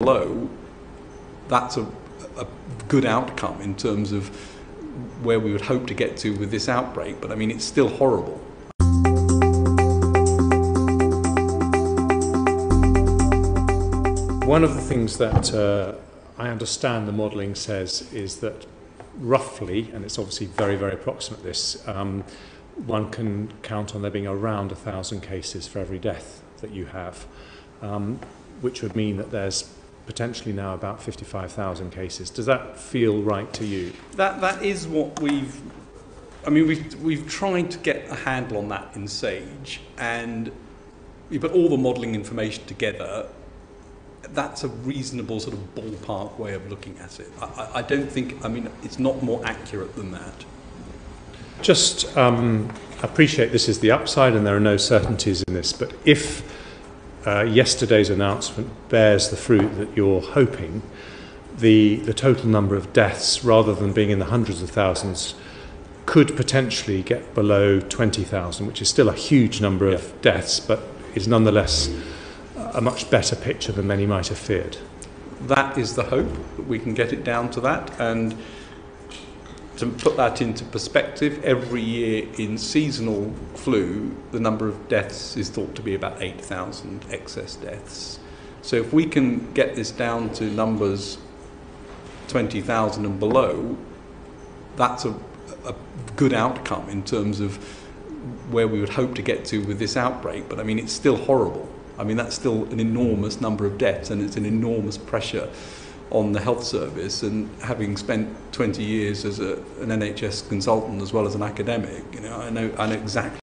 below, that's a good outcome in terms of where we would hope to get to with this outbreak, but I mean, it's still horrible. One of the things that I understand the modelling says is that roughly, and it's obviously very, very approximate this, one can count on there being around 1,000 cases for every death that you have, which would mean that there's potentially now about 55,000 cases. Does that feel right to you? That is what we've tried to get a handle on that in SAGE, and we put all the modelling information together. That's a reasonable sort of ballpark way of looking at it. I don't think, it's not more accurate than that. Just appreciate this is the upside and there are no certainties in this, but if yesterday's announcement bears the fruit that you're hoping, the total number of deaths, rather than being in the hundreds of thousands, could potentially get below 20,000, which is still a huge number of deaths, but is nonetheless a much better picture than many might have feared. That is the hope, that we can get it down to that. And to put that into perspective, every year in seasonal flu, the number of deaths is thought to be about 8,000 excess deaths. So if we can get this down to numbers 20,000 and below, that's a good outcome in terms of where we would hope to get to with this outbreak. But I mean, it's still horrible. I mean, that's still an enormous number of deaths, and it's an enormous pressure on the health service. And having spent 20 years as an NHS consultant as well as an academic, I know exactly